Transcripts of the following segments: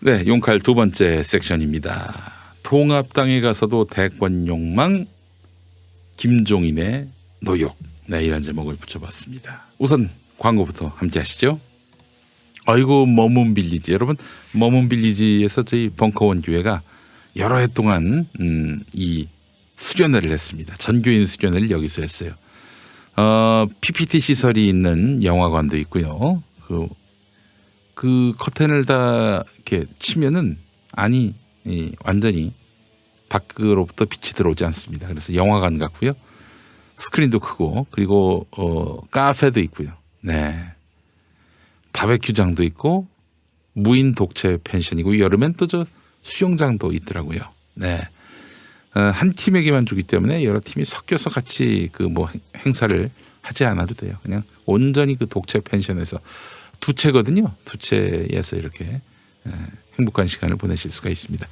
네, 용칼 두 번째 섹션입니다. 통합당에 가서도 대권 욕망, 김종인의 노욕. 네, 이런 제목을 붙여봤습니다. 우선 광고부터 함께 하시죠. 아이고, 머문 빌리지. 여러분, 머문 빌리지에서 저희 벙커원 교회가 여러 해 동안 이 수련회를 했습니다. 전교인 수련회를 여기서 했어요. PPT 시설이 있는 영화관도 있고요. 그 커튼을 다 이렇게 치면은 완전히 밖으로부터 빛이 들어오지 않습니다. 그래서 영화관 같고요. 스크린도 크고, 그리고 카페도 있고요. 네, 바베큐장도 있고, 무인 독채 펜션이고, 여름엔 또 저 수영장도 있더라고요. 네, 한 팀에게만 주기 때문에 여러 팀이 섞여서 같이 그 뭐 행사를 하지 않아도 돼요. 그냥 온전히 그 독채 펜션에서 두 채거든요. 두 채에서 이렇게 행복한 시간을 보내실 수가 있습니다.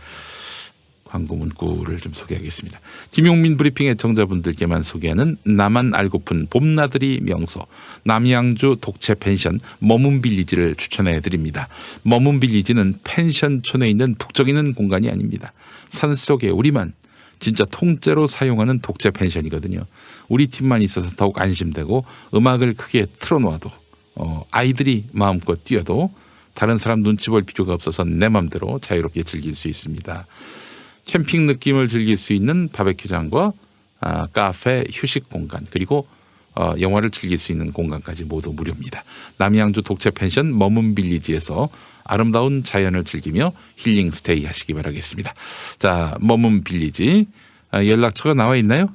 광고 문구를 좀 소개하겠습니다. 김용민 브리핑 애청자분들께만 소개하는 나만 알고픈 봄나들이 명소 남양주 독채 펜션 머문 빌리지를 추천해 드립니다. 머문 빌리지는 펜션촌에 있는 북적이는 공간이 아닙니다. 산속에 우리만 진짜 통째로 사용하는 독채 펜션이거든요. 우리 팀만 있어서 더욱 안심되고, 음악을 크게 틀어놓아도 아이들이 마음껏 뛰어도 다른 사람 눈치 볼 필요가 없어서 내 맘대로 자유롭게 즐길 수 있습니다. 캠핑 느낌을 즐길 수 있는 바베큐장과 카페, 휴식 공간, 그리고 영화를 즐길 수 있는 공간까지 모두 무료입니다. 남양주 독채 펜션 머문 빌리지에서 아름다운 자연을 즐기며 힐링 스테이 하시기 바라겠습니다. 자, 머문 빌리지 연락처가 나와 있나요?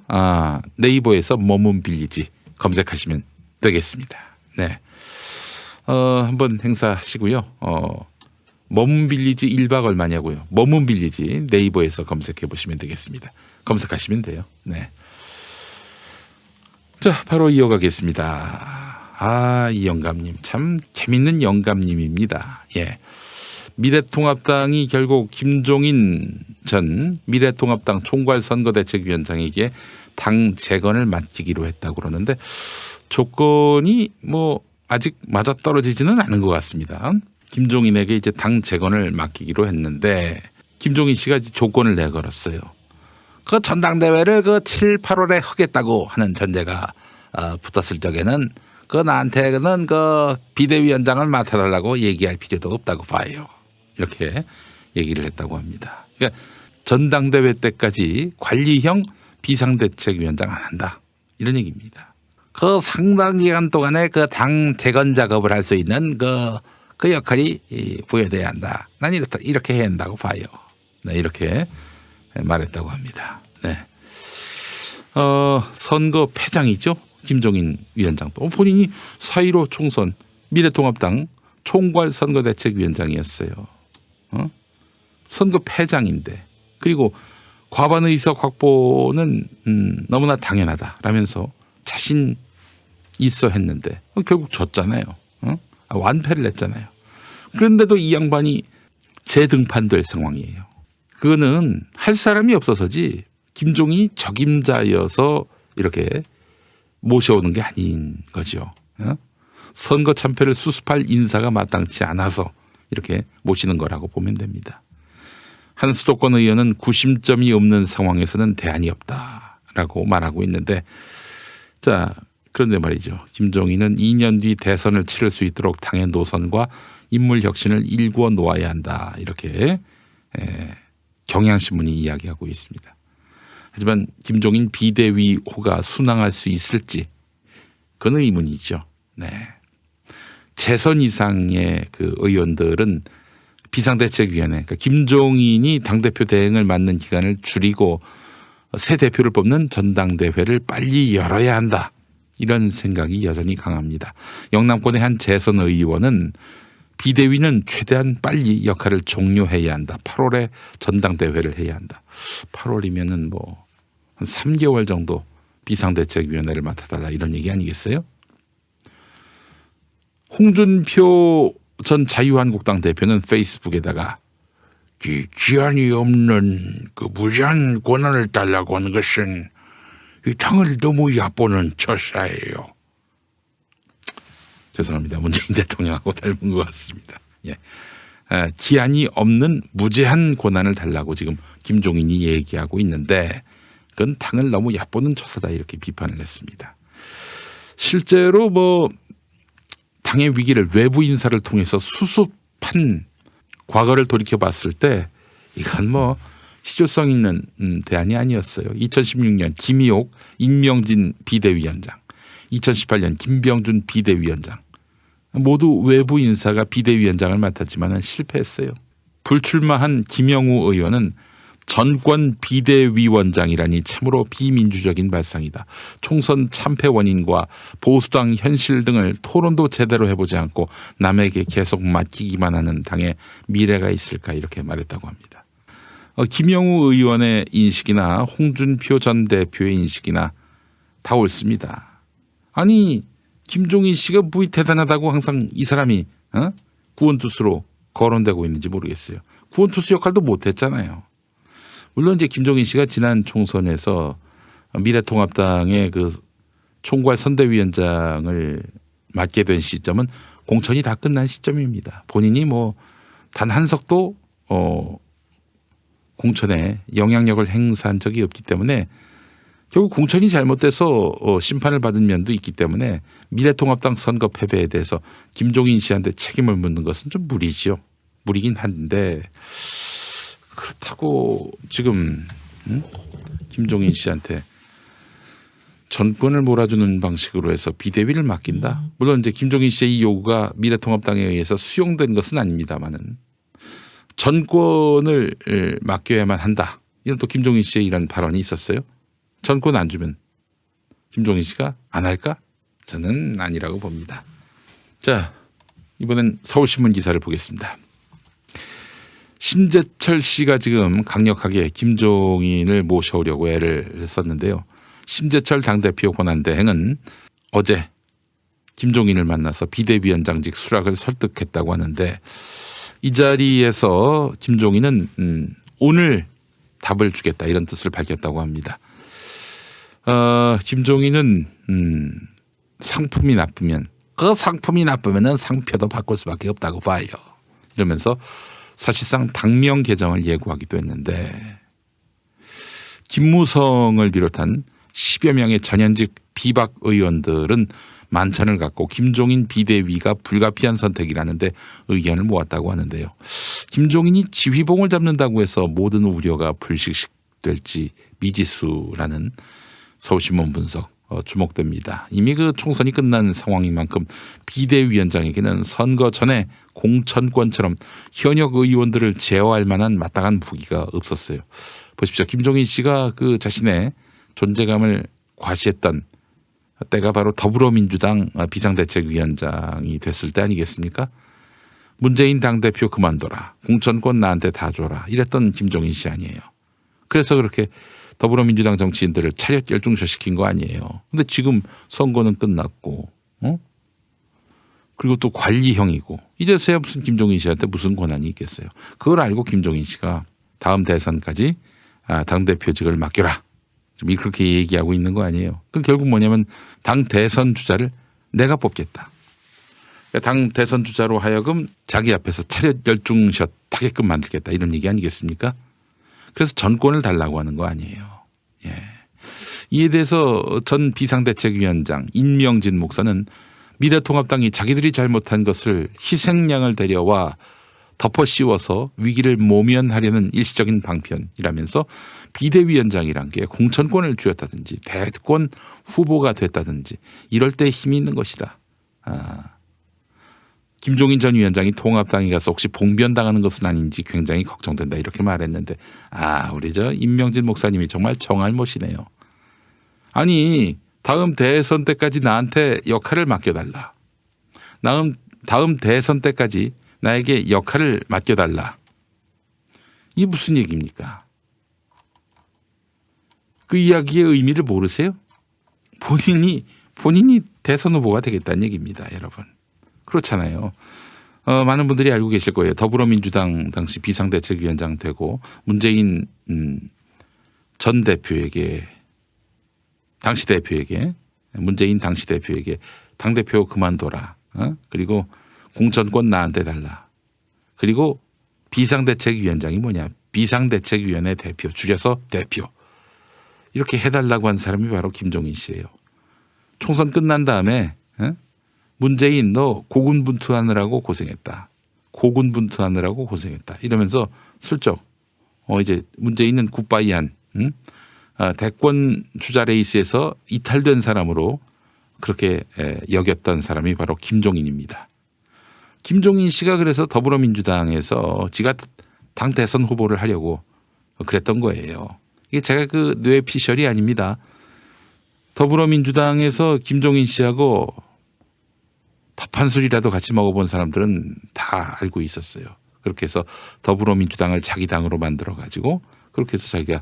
네이버에서 머문 빌리지 검색하시면 되겠습니다. 네, 한번 행사하시고요. 머문 빌리지 1박 얼마냐고요? 머문 빌리지 네이버에서 검색해 보시면 되겠습니다. 검색하시면 돼요. 네. 자, 바로 이어가겠습니다. 이 영감님 참 재밌는 영감님입니다. 예. 미래통합당이 결국 김종인 전 미래통합당 총괄선거대책위원장에게 당 재건을 맡기기로 했다고 그러는데, 조건이 뭐 아직 맞아떨어지지는 않은 것 같습니다. 김종인에게 이제 당 재건을 맡기기로 했는데, 김종인 씨가 조건을 내걸었어요. 그 전당대회를 7, 8월에 하겠다고 하는 전제가 붙었을 적에는 나한테는 비대위원장을 맡아달라고 얘기할 필요도 없다고 봐요. 이렇게 얘기를 했다고 합니다. 그러니까 전당대회 때까지 관리형 비상대책위원장 안 한다, 이런 얘기입니다. 그 상당 기간 동안에 당 재건 작업을 할 수 있는 그 역할이 부여돼야 한다. 난 이렇게 해야 한다고 봐요. 네, 이렇게 말했다고 합니다. 네. 선거 패장이죠. 김종인 위원장도 본인이 4.15 총선 미래통합당 총괄선거대책위원장이었어요. 선거 패장인데, 그리고 과반 의석 확보는 너무나 당연하다라면서 자신 있어 했는데 결국 졌잖아요. 완패를 했잖아요. 그런데도 이 양반이 재등판될 상황이에요. 그거는 할 사람이 없어서지 김종인이 적임자여서 이렇게 모셔오는 게 아닌 거죠. 선거 참패를 수습할 인사가 마땅치 않아서 이렇게 모시는 거라고 보면 됩니다. 한 수도권 의원은 구심점이 없는 상황에서는 대안이 없다라고 말하고 있는데, 자, 그런데 말이죠. 김종인은 2년 뒤 대선을 치를 수 있도록 당의 노선과 인물 혁신을 일구어 놓아야 한다, 이렇게 경향신문이 이야기하고 있습니다. 하지만 김종인 비대위호가 순항할 수 있을지, 그건 의문이죠. 네. 재선 이상의 의원들은 비상대책위원회, 그러니까 김종인이 당대표 대행을 맡는 기간을 줄이고 새 대표를 뽑는 전당대회를 빨리 열어야 한다, 이런 생각이 여전히 강합니다. 영남권의 한 재선 의원은 비대위는 최대한 빨리 역할을 종료해야 한다. 8월에 전당대회를 해야 한다. 8월이면은 한 3개월 정도 비상대책위원회를 맡아달라, 이런 얘기 아니겠어요? 홍준표 전 자유한국당 대표는 페이스북에다가 기한이 없는 무제한 권한을 달라고 하는 것은 이 당을 너무 얕보는 처사예요. 죄송합니다. 문재인 대통령하고 닮은 것 같습니다. 예. 기한이 없는 무제한 권한을 달라고 지금 김종인이 얘기하고 있는데 그건 당을 너무 얕보는 처사다 이렇게 비판을 했습니다. 실제로 뭐 당의 위기를 외부 인사를 통해서 수습한 과거를 돌이켜봤을 때 이건 뭐 실효성 있는 대안이 아니었어요. 2016년 김희옥, 임명진 비대위원장, 2018년 김병준 비대위원장 모두 외부 인사가 비대위원장을 맡았지만 실패했어요. 불출마한 김영우 의원은 전권 비대위원장이라니 참으로 비민주적인 발상이다. 총선 참패 원인과 보수당 현실 등을 토론도 제대로 해보지 않고 남에게 계속 맡기기만 하는 당의 미래가 있을까 이렇게 말했다고 합니다. 김영우 의원의 인식이나 홍준표 전 대표의 인식이나 다 옳습니다. 아니 김종인 씨가 무이 대단하다고 항상 이 사람이 구원투수로 거론되고 있는지 모르겠어요. 구원투수 역할도 못했잖아요. 물론 이제 김종인 씨가 지난 총선에서 미래통합당의 그 총괄 선대위원장을 맡게 된 시점은 공천이 다 끝난 시점입니다. 본인이 뭐 단 한 석도 공천에 영향력을 행사한 적이 없기 때문에 결국 공천이 잘못돼서 심판을 받은 면도 있기 때문에 미래통합당 선거 패배에 대해서 김종인 씨한테 책임을 묻는 것은 좀 무리죠. 무리긴 한데 그렇다고 지금 김종인 씨한테 전권을 몰아주는 방식으로 해서 비대위를 맡긴다. 물론 이제 김종인 씨의 이 요구가 미래통합당에 의해서 수용된 것은 아닙니다만은 전권을 맡겨야만 한다. 이런 또 김종인 씨의 이런 발언이 있었어요. 전권 안 주면 김종인 씨가 안 할까? 저는 아니라고 봅니다. 자, 이번엔 서울신문 기사를 보겠습니다. 심재철 씨가 지금 강력하게 김종인을 모셔오려고 애를 썼는데요. 심재철 당대표 권한대행은 어제 김종인을 만나서 비대위원장직 수락을 설득했다고 하는데 이 자리에서 김종인은 오늘 답을 주겠다 이런 뜻을 밝혔다고 합니다. 김종인은 상품이 나쁘면 그 상품이 나쁘면은 상표도 바꿀 수밖에 없다고 봐요. 이러면서 사실상 당명 개정을 예고하기도 했는데 김무성을 비롯한 10여 명의 전현직 비박 의원들은 만찬을 갖고 김종인 비대위가 불가피한 선택이라는데 의견을 모았다고 하는데요. 김종인이 지휘봉을 잡는다고 해서 모든 우려가 불식식될지 미지수라는 서울신문 분석 주목됩니다. 이미 그 총선이 끝난 상황인 만큼 비대위원장에게는 선거 전에 공천권처럼 현역 의원들을 제어할 만한 마땅한 무기가 없었어요. 보십시오. 김종인 씨가 그 자신의 존재감을 과시했던 때가 바로 더불어민주당 비상대책위원장이 됐을 때 아니겠습니까? 문재인 당대표 그만둬라. 공천권 나한테 다 줘라. 이랬던 김종인 씨 아니에요. 그래서 그렇게 더불어민주당 정치인들을 차렷 열중시킨 거 아니에요. 근데 지금 선거는 끝났고 그리고 또 관리형이고 이제서야 무슨 김종인 씨한테 무슨 권한이 있겠어요. 그걸 알고 김종인 씨가 다음 대선까지 당대표직을 맡겨라. 지금 그렇게 얘기하고 있는 거 아니에요. 그 결국 뭐냐면 당 대선 주자를 내가 뽑겠다. 당 대선 주자로 하여금 자기 앞에서 차렷 열중샷 하게끔 만들겠다. 이런 얘기 아니겠습니까? 그래서 전권을 달라고 하는 거 아니에요. 예. 이에 대해서 전 비상대책위원장 임명진 목사는 미래통합당이 자기들이 잘못한 것을 희생양을 데려와 덮어 씌워서 위기를 모면하려는 일시적인 방편이라면서 비대위원장이란 게 공천권을 쥐었다든지 대권 후보가 됐다든지 이럴 때 힘이 있는 것이다. 김종인 전 위원장이 통합당에 가서 혹시 봉변당하는 것은 아닌지 굉장히 걱정된다 이렇게 말했는데 우리 저 임명진 목사님이 정말 정알못이네요. 아니 다음 대선 때까지 나한테 역할을 맡겨달라. 다음 대선 때까지 나에게 역할을 맡겨달라. 이게 무슨 얘기입니까? 그 이야기의 의미를 모르세요? 본인이 대선 후보가 되겠다는 얘기입니다, 여러분. 그렇잖아요. 많은 분들이 알고 계실 거예요. 더불어민주당 당시 비상대책위원장 되고 문재인 전 대표에게 당시 대표에게 문재인 당시 대표에게 당대표 그만둬라. 그리고 공천권 나한테 달라. 그리고 비상대책위원장이 뭐냐? 비상대책위원회 대표, 줄여서 대표. 이렇게 해달라고 한 사람이 바로 김종인 씨예요. 총선 끝난 다음에 문재인 너 고군분투하느라고 고생했다. 고군분투하느라고 고생했다. 이러면서 슬쩍 이제 문재인은 굿바이한 대권 주자 레이스에서 이탈된 사람으로 그렇게 여겼던 사람이 바로 김종인입니다. 김종인 씨가 그래서 더불어민주당에서 지가 당 대선 후보를 하려고 그랬던 거예요. 이게 제가 그 뇌피셜이 아닙니다. 더불어민주당에서 김종인 씨하고 밥 한 술이라도 같이 먹어본 사람들은 다 알고 있었어요. 그렇게 해서 더불어민주당을 자기 당으로 만들어 가지고 그렇게 해서 자기가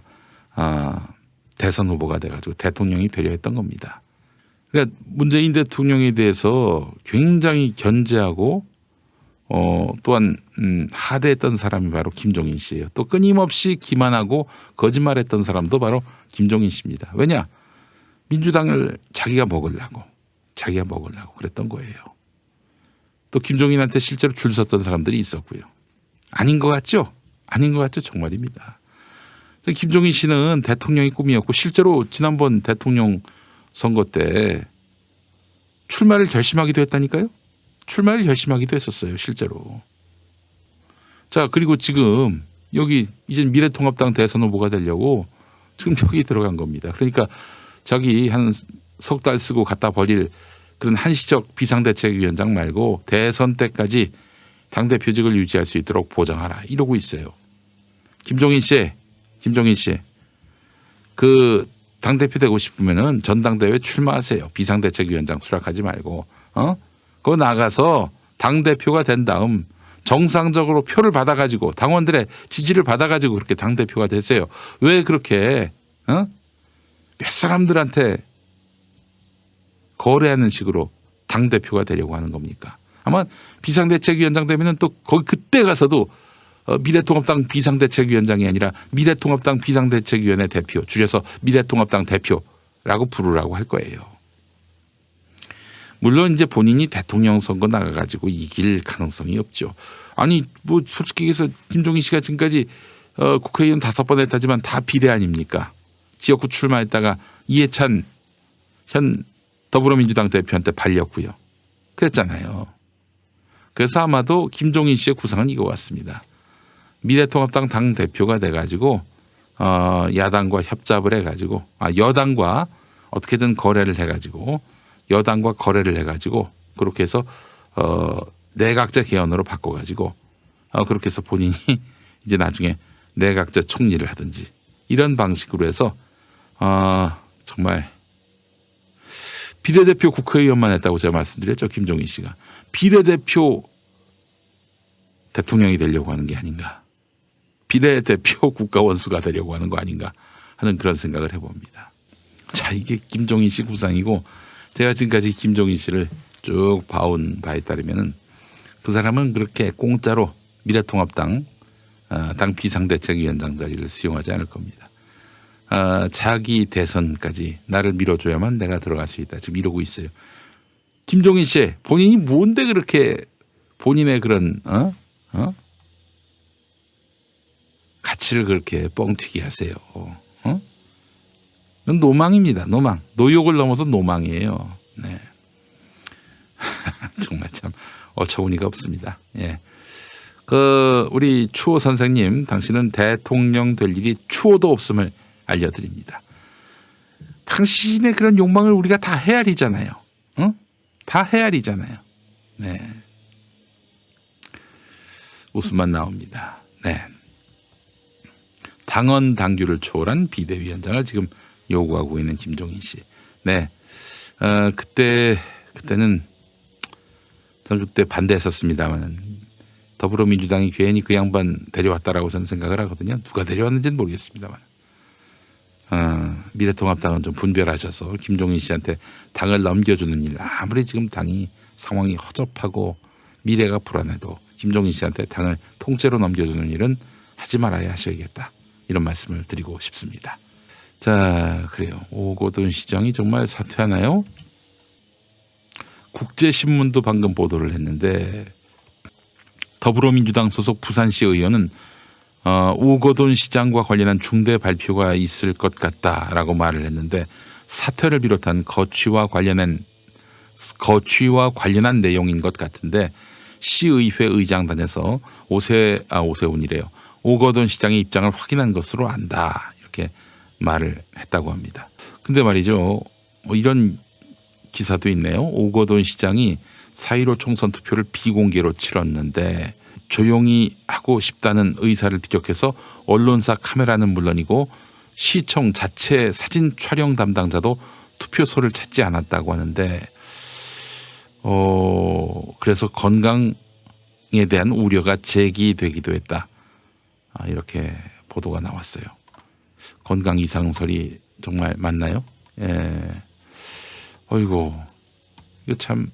대선 후보가 돼가지고 대통령이 되려 했던 겁니다. 그러니까 문재인 대통령에 대해서 굉장히 견제하고 또한 하대했던 사람이 바로 김종인 씨예요. 또 끊임없이 기만하고 거짓말했던 사람도 바로 김종인 씨입니다. 왜냐? 민주당을 자기가 먹으려고 그랬던 거예요. 또 김종인한테 실제로 줄 섰던 사람들이 있었고요. 아닌 것 같죠? 아닌 것 같죠? 정말입니다. 김종인 씨는 대통령이 꿈이었고 실제로 지난번 대통령 선거 때 출마를 결심하기도 했다니까요. 출마를 결심하기도 했었어요. 실제로. 자, 그리고 지금 여기 이제 미래통합당 대선 후보가 되려고 지금 여기 들어간 겁니다. 그러니까 자기 한 석 달 쓰고 갖다 버릴 그런 한시적 비상대책위원장 말고 대선 때까지 당대표직을 유지할 수 있도록 보장하라 이러고 있어요. 김종인 씨 그 당대표 되고 싶으면은 전당대회 출마하세요. 비상대책위원장 수락하지 말고 그거 나가서 당대표가 된 다음 정상적으로 표를 받아가지고 당원들의 지지를 받아가지고 그렇게 당대표가 됐어요. 왜 그렇게 몇 사람들한테 거래하는 식으로 당대표가 되려고 하는 겁니까? 아마 비상대책위원장 되면은 또 거기 그때 가서도 미래통합당 비상대책위원장이 아니라 미래통합당 비상대책위원회 대표, 줄여서 미래통합당 대표라고 부르라고 할 거예요. 물론 이제 본인이 대통령 선거 나가가지고 이길 가능성이 없죠. 아니 뭐 솔직히 해서 김종인 씨가 지금까지 국회의원 5번 했다지만 다 비례 아닙니까? 지역구 출마했다가 이해찬 현 더불어민주당 대표한테 발렸고요. 그랬잖아요. 그래서 아마도 김종인 씨의 구상은 이거 같습니다. 미래통합당 당 대표가 돼가지고 야당과 협잡을 해가지고 여당과 어떻게든 거래를 해가지고 여당과 거래를 해가지고 그렇게 해서 내각제 개헌으로 바꿔가지고 그렇게 해서 본인이 이제 나중에 내각제 총리를 하든지 이런 방식으로 해서 정말 비례대표 국회의원만 했다고 제가 말씀드렸죠. 김종인 씨가. 비례대표 대통령이 되려고 하는 게 아닌가. 비례대표 국가원수가 되려고 하는 거 아닌가 하는 그런 생각을 해봅니다. 자, 이게 김종인 씨 구상이고 제가 지금까지 김종인 씨를 쭉 봐온 바에 따르면은 그 사람은 그렇게 공짜로 미래통합당 당 비상대책위원장 자리를 수용하지 않을 겁니다. 자기 대선까지 나를 밀어줘야만 내가 들어갈 수 있다. 지금 이러고 있어요. 김종인 씨 본인이 뭔데 그렇게 본인의 그런 가치를 그렇게 뻥튀기 하세요. 이건 노망입니다. 노망. 노욕을 넘어서 노망이에요. 네. 정말 참 어처구니가 없습니다. 예. 우리 추호 선생님, 당신은 대통령 될 일이 추호도 없음을 알려드립니다. 당신의 그런 욕망을 우리가 다 헤아리잖아요. 다 헤아리잖아요. 네. 웃음만 나옵니다. 네. 당헌 당규를 초월한 비대위원장을 지금 요구하고 있는 김종인 씨. 네. 그때는 저는 그때 반대했었습니다만 더불어민주당이 괜히 그 양반 데려왔다라고 저는 생각을 하거든요. 누가 데려왔는지는 모르겠습니다만. 미래통합당은 좀 분별하셔서 김종인 씨한테 당을 넘겨주는 일, 아무리 지금 당이 상황이 허접하고 미래가 불안해도 김종인 씨한테 당을 통째로 넘겨주는 일은 하지 말아야 하셔야겠다. 이런 말씀을 드리고 싶습니다. 자, 그래요. 오거돈 시장이 정말 사퇴하나요? 국제신문도 방금 보도를 했는데 더불어민주당 소속 부산시 의원은 우거돈 시장과 관련한 중대 발표가 있을 것 같다라고 말을 했는데 사퇴를 비롯한 거취와 관련한 내용인 것 같은데 시의회 의장단에서 오세훈이래요. 우거돈 시장의 입장을 확인한 것으로 안다 이렇게 말을 했다고 합니다. 근데 말이죠. 이런 기사도 있네요. 우거돈 시장이 4.15 총선 투표를 비공개로 치렀는데 조용히 하고 싶다는 의사를 비롯해서 언론사 카메라는 물론이고 시청 자체 사진 촬영 담당자도 투표소를 찾지 않았다고 하는데 그래서 건강에 대한 우려가 제기되기도 했다. 이렇게 보도가 나왔어요. 건강 이상설이 정말 맞나요? 어이고 이거 참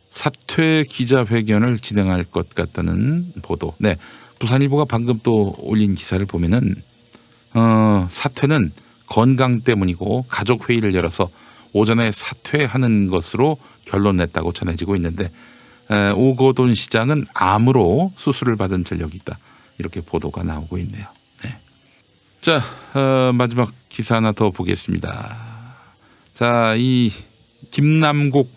사퇴 기자회견을 진행할 것 같다는 보도. 네, 부산일보가 방금 또 올린 기사를 보면은 사퇴는 건강 때문이고 가족 회의를 열어서 오전에 사퇴하는 것으로 결론 냈다고 전해지고 있는데 우거돈 시장은 암으로 수술을 받은 전력이 있다. 이렇게 보도가 나오고 있네요. 네. 자, 마지막 기사 하나 더 보겠습니다. 자, 이 김남국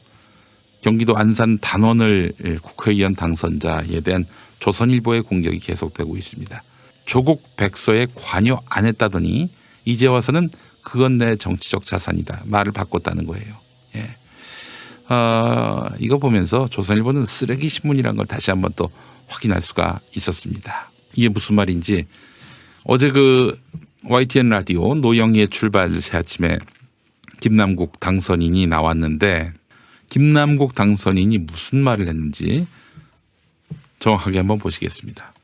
경기도 안산 단원을 국회의원 당선자에 대한 조선일보의 공격이 계속되고 있습니다. 조국 백서에 관여 안 했다더니 이제 와서는 그건 내 정치적 자산이다. 말을 바꿨다는 거예요. 예. 이거 보면서 조선일보는 쓰레기 신문이라는 걸 다시 한번 또 확인할 수가 있었습니다. 이게 무슨 말인지 어제 그 YTN 라디오 노영희의 출발 새 아침에 김남국 당선인이 나왔는데 김남국 당선인이 무슨 말을 했는지 정확하게 한번 보시겠습니다.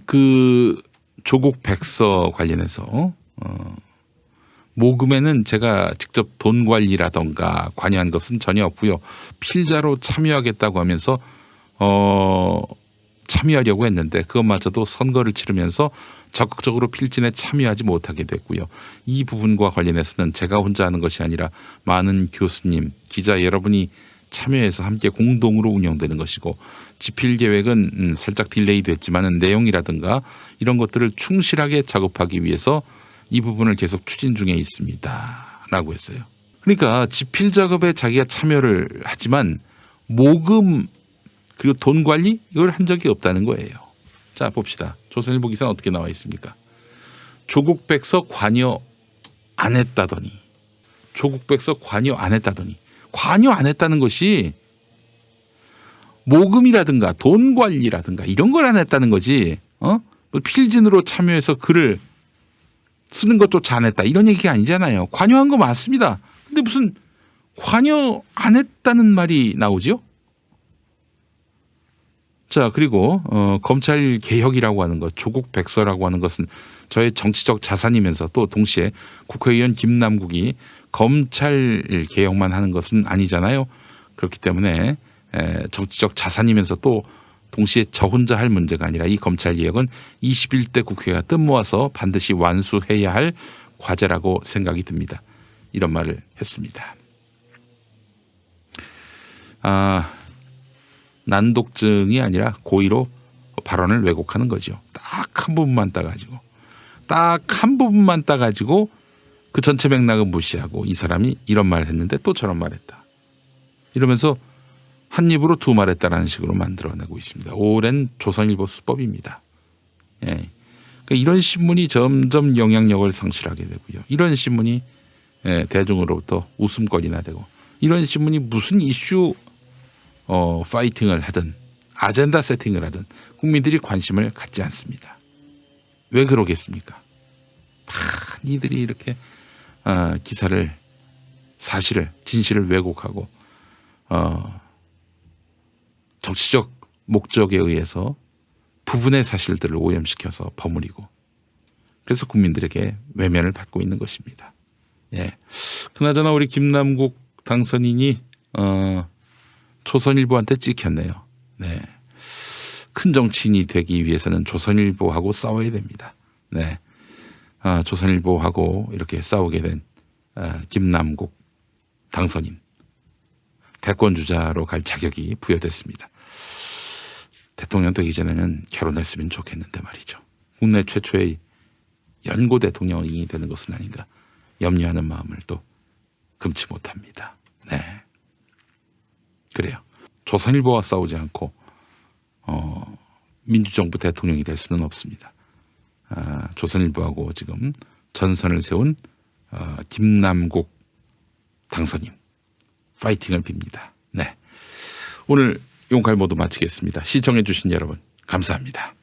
그 조국 백서 관련해서 모금에는 제가 직접 돈 관리라던가 관여한 것은 전혀 없고요. 필자로 참여하겠다고 하면서 참여하려고 했는데 그것마저도 선거를 치르면서 적극적으로 필진에 참여하지 못하게 됐고요. 이 부분과 관련해서는 제가 혼자 하는 것이 아니라 많은 교수님, 기자 여러분이 참여해서 함께 공동으로 운영되는 것이고 집필 계획은 살짝 딜레이 됐지만 내용이라든가 이런 것들을 충실하게 작업하기 위해서 이 부분을 계속 추진 중에 있습니다. 라고 했어요. 그러니까 집필 작업에 자기가 참여를 하지만 모금 그리고 돈 관리 이걸 한 적이 없다는 거예요. 자 봅시다. 조선일보 기사는 어떻게 나와 있습니까? 조국 백서 관여 안 했다더니 관여 안 했다는 것이 모금이라든가 돈 관리라든가 이런 걸 안 했다는 거지. 필진으로 참여해서 글을 쓰는 것조차 안 했다 이런 얘기가 아니잖아요. 관여한 거 맞습니다. 근데 무슨 관여 안 했다는 말이 나오죠? 자 그리고 검찰 개혁이라고 하는 것, 조국 백서라고 하는 것은 저의 정치적 자산이면서 또 동시에 국회의원 김남국이 검찰 개혁만 하는 것은 아니잖아요. 그렇기 때문에 정치적 자산이면서 또 동시에 저 혼자 할 문제가 아니라 이 검찰 개혁은 21대 국회가 뜸모아서 반드시 완수해야 할 과제라고 생각이 듭니다. 이런 말을 했습니다. 난독증이 아니라 고의로 발언을 왜곡하는 거죠. 딱 한 부분만 따가지고 그 전체 맥락은 무시하고 이 사람이 이런 말을 했는데 또 저런 말을 했다. 이러면서 한 입으로 두 말했다라는 식으로 만들어내고 있습니다. 오랜 조선일보 수법입니다. 예. 그러니까 이런 신문이 점점 영향력을 상실하게 되고요. 이런 신문이 대중으로부터 웃음거리나 되고 이런 신문이 무슨 이슈 파이팅을 하든 아젠다 세팅을 하든 국민들이 관심을 갖지 않습니다. 왜 그러겠습니까? 니들이 이렇게 기사를 사실을 진실을 왜곡하고 정치적 목적에 의해서 부분의 사실들을 오염시켜서 버무리고 그래서 국민들에게 외면을 받고 있는 것입니다. 예. 그나저나 우리 김남국 당선인이 조선일보한테 찍혔네요. 네. 큰 정치인이 되기 위해서는 조선일보하고 싸워야 됩니다. 네. 조선일보하고 이렇게 싸우게 된 김남국 당선인 대권 주자로 갈 자격이 부여됐습니다. 대통령 되기 전에는 결혼했으면 좋겠는데 말이죠. 국내 최초의 연고 대통령이 되는 것은 아닌가 염려하는 마음을 또 금치 못합니다. 네, 그래요. 조선일보와 싸우지 않고 민주정부 대통령이 될 수는 없습니다. 조선일보하고 지금 전선을 세운 김남국 당선인 파이팅을 빕니다. 네, 오늘 용칼 모두 마치겠습니다. 시청해 주신 여러분 감사합니다.